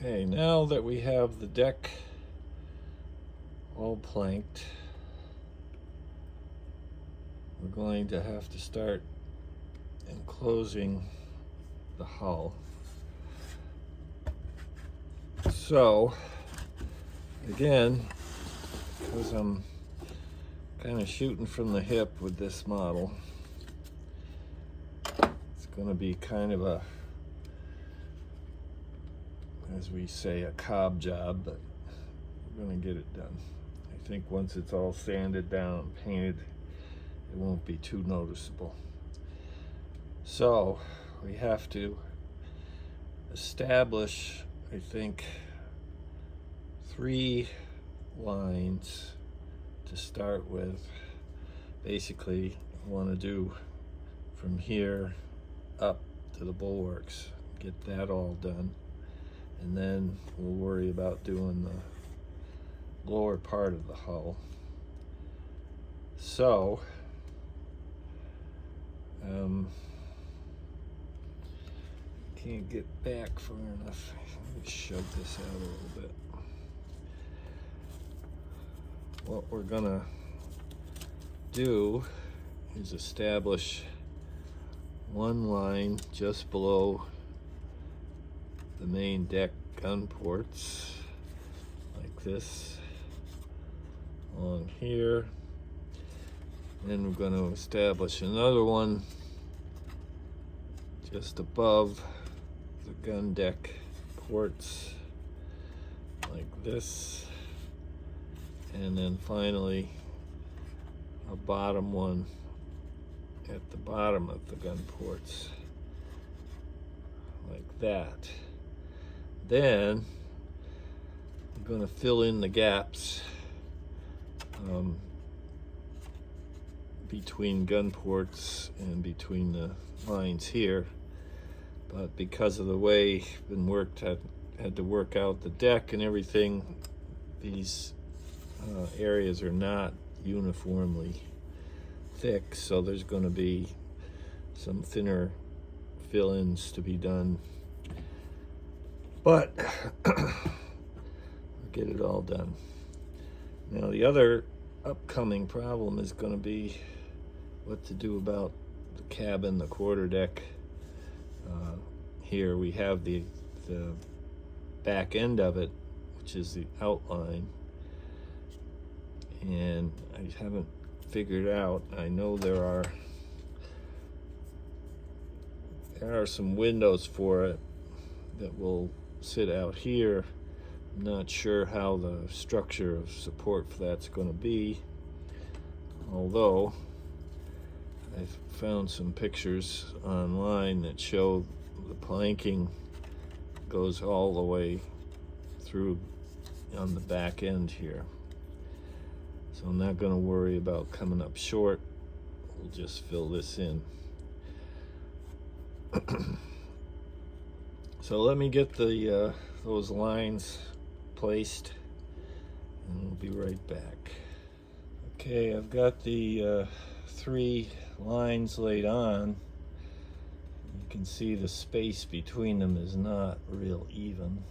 Okay, now that we have the deck all planked, we're going to have to start enclosing the hull. So, again, because I'm kind of shooting from the hip with this model, it's going to be kind of a, as we say, a cob job, but we're going to get it done. I think once it's all sanded down and painted, it won't be too noticeable. So we have to establish, I think, 3 lines to start with. Basically, I want to do from here up to the bulwarks, get that all done, and then we'll worry about doing the lower part of the hull. So can't get back far enough. Let me shove this out a little bit. What we're gonna do is establish one line just below the main deck gun ports, like this, along here. Then we're going to establish another one just above the gun deck ports, like this. And then finally a bottom one at the bottom of the gun ports, like that. Then I'm going to fill in the gaps between gun ports and between the lines here. But because of the way it's been worked, I had to work out the deck and everything. These areas are not uniformly thick, so there's going to be some thinner fill-ins to be done. But we'll get it all done. Now the other upcoming problem is going to be what to do about the cabin, the quarterdeck. Here we have the back end of it, which is the outline, and I haven't figured out. I know there are some windows for it that will sit out here. I'm not sure how the structure of support for that's going to be, although I've found some pictures online that show the planking goes all the way through on the back end here. So I'm not going to worry about coming up short. We'll just fill this in. So let me get the those lines placed, and we'll be right back. Okay, I've got the 3 lines laid on. You can see the space between them is not real even.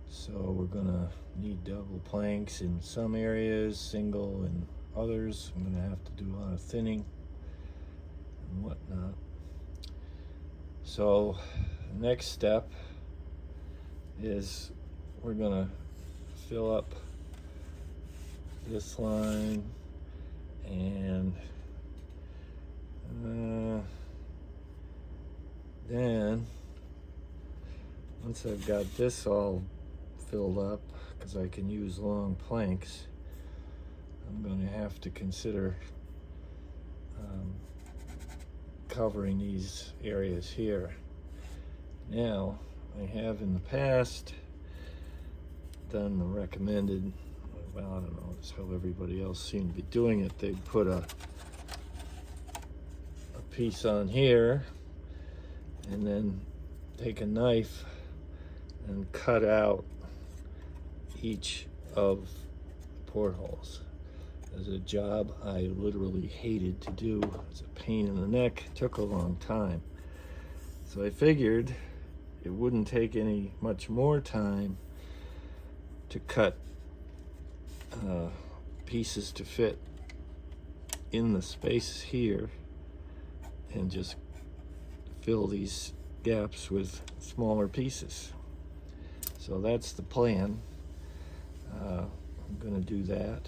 So we're gonna need double planks in some areas, single in others. I'm gonna have to do a lot of thinning and whatnot. So the next step is we're gonna fill up this line, and then once I've got this all filled up, because I can use long planks, I'm going to have to consider covering these areas here. Now, I have in the past done the recommended, well, I don't know, that's how everybody else seemed to be doing it. They'd put a piece on here and then take a knife and cut out each of the portholes. As a job I literally hated to do. It was a pain in the neck. It took a long time. So I figured it wouldn't take any much more time to cut pieces to fit in the spaces here and just fill these gaps with smaller pieces. So that's the plan. I'm going to do that,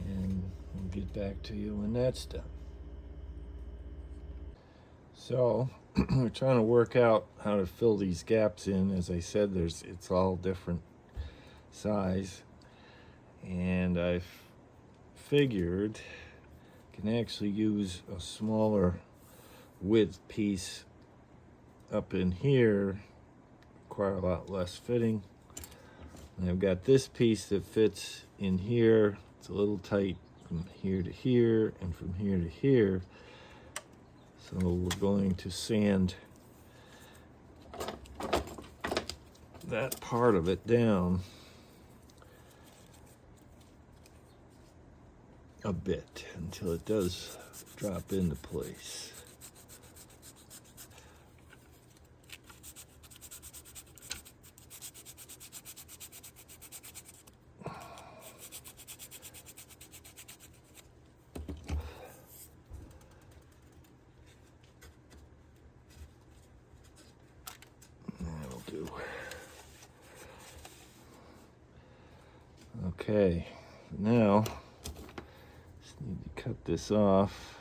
and we'll get back to you when that's done. So we're trying to work out how to fill these gaps in. As I said, it's all different size, and I've figured I can actually use a smaller width piece up in here, require a lot less fitting. And I've got this piece that fits in here. It's a little tight from here to here and from here to here. So we're going to sand that part of it down a bit until it does drop into place. That'll do. Okay, now just need to cut this off.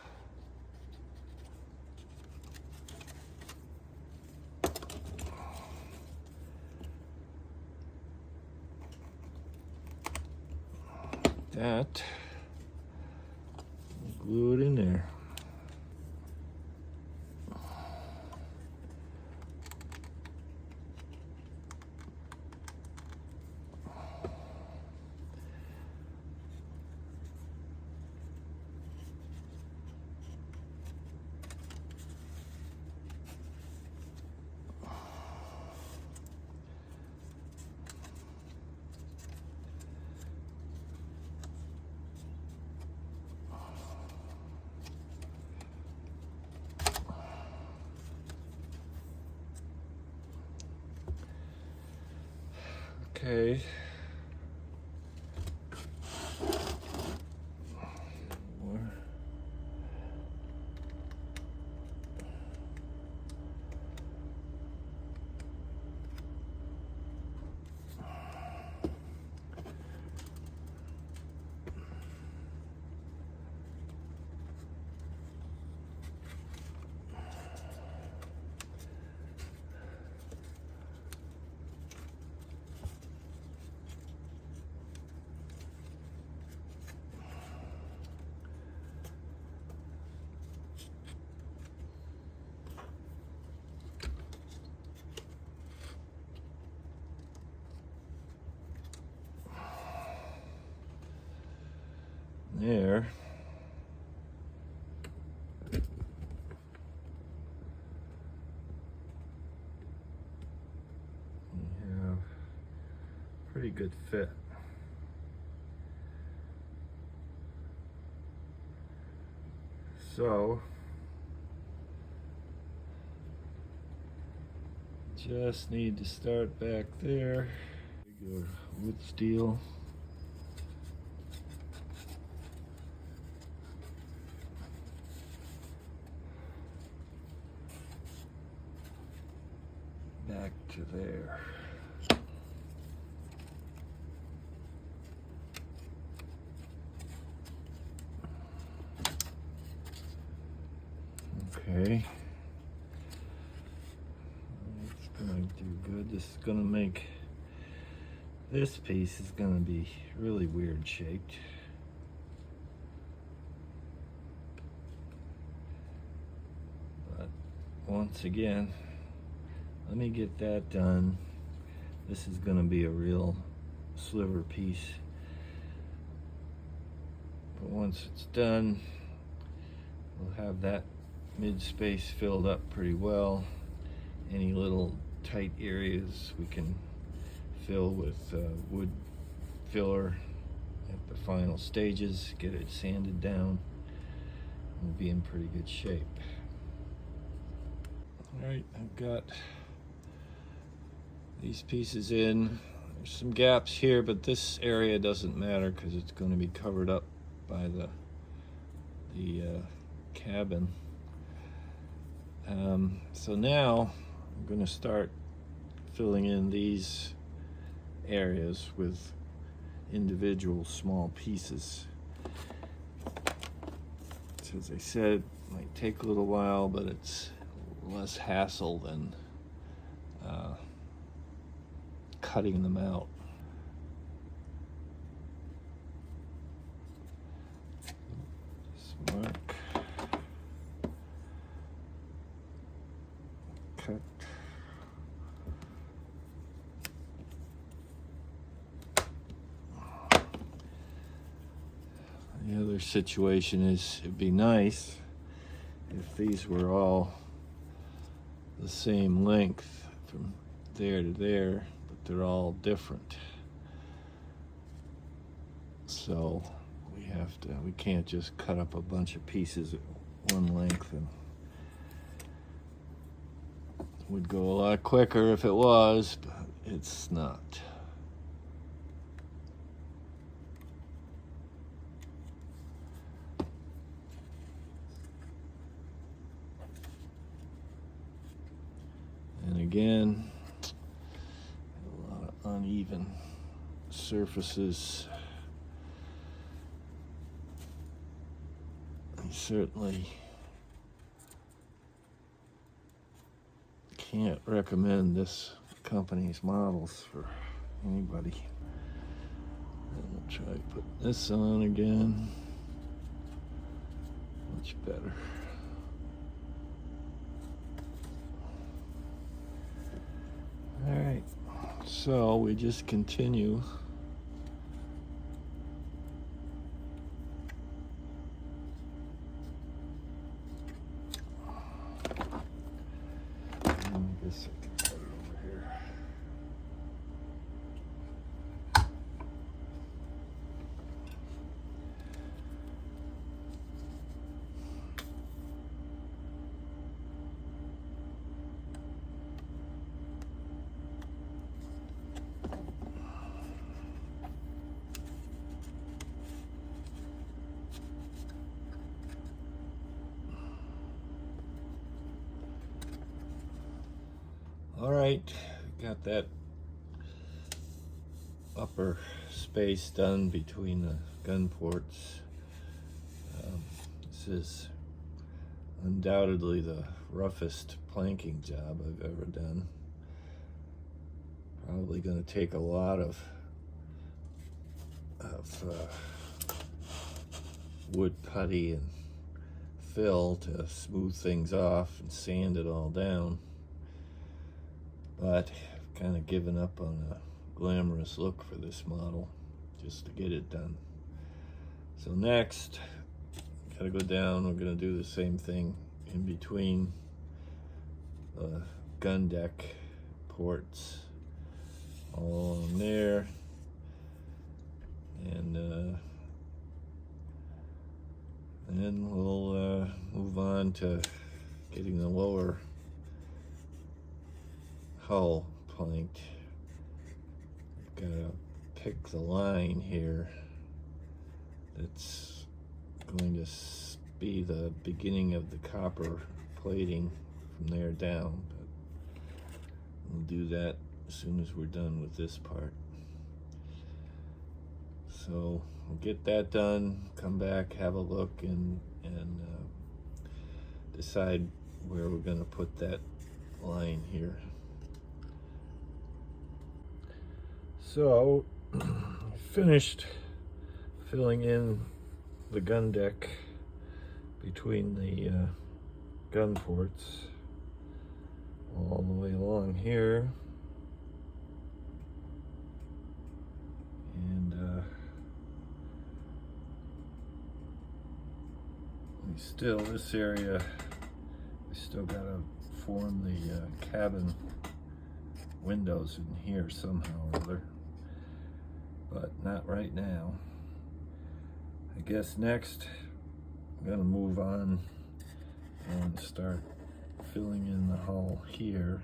That, glue it in there. Okay. There. We have pretty good fit. So just need to start back there. Regular wood steel. Back to there. Okay. It's gonna do good. This is gonna make this piece is gonna be really weird shaped. once again, let me get that done. This is going to be a real sliver piece. But once it's done, we'll have that mid space filled up pretty well. Any little tight areas we can fill with wood filler at the final stages, get it sanded down. We'll be in pretty good shape. Alright, I've got these pieces in. There's some gaps here, but this area doesn't matter because it's going to be covered up by the cabin. So now I'm going to start filling in these areas with individual small pieces. So as I said, it might take a little while, but it's less hassle than cutting them out. Mark, cut. The other situation is, it'd be nice if these were all the same length from there to there, but they're all different. So we can't just cut up a bunch of pieces at one length, and it would go a lot quicker if it was, but it's not. And again, a lot of uneven surfaces. I certainly can't recommend this company's models for anybody. And we'll try to put this on again. Much better. All right, so we just continue. I guess I can put it over here. All right, got that upper space done between the gun ports. This is undoubtedly the roughest planking job I've ever done. Probably going to take a lot of wood putty and fill to smooth things off and sand it all down. But I've kind of given up on a glamorous look for this model just to get it done. So next, gotta go down. We're gonna do the same thing in between the gun deck ports, all along there, and then we'll move on to getting the lower hull planked. Got to pick the line here that's going to be the beginning of the copper plating from there down. But we'll do that as soon as we're done with this part. So we'll get that done, come back, have a look, and decide where we're going to put that line here. So, finished filling in the gun deck between the gun ports. all the way along here. And this area, we still gotta form the cabin windows in here somehow or other, but not right now. I guess next I'm gonna move on and start filling in the hull here.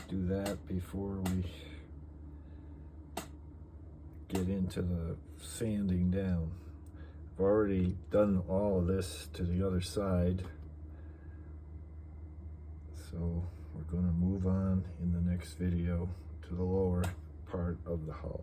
Do that before we get into the sanding down. I've already done all of this to the other side, so we're going to move on in the next video to the lower part of the hull.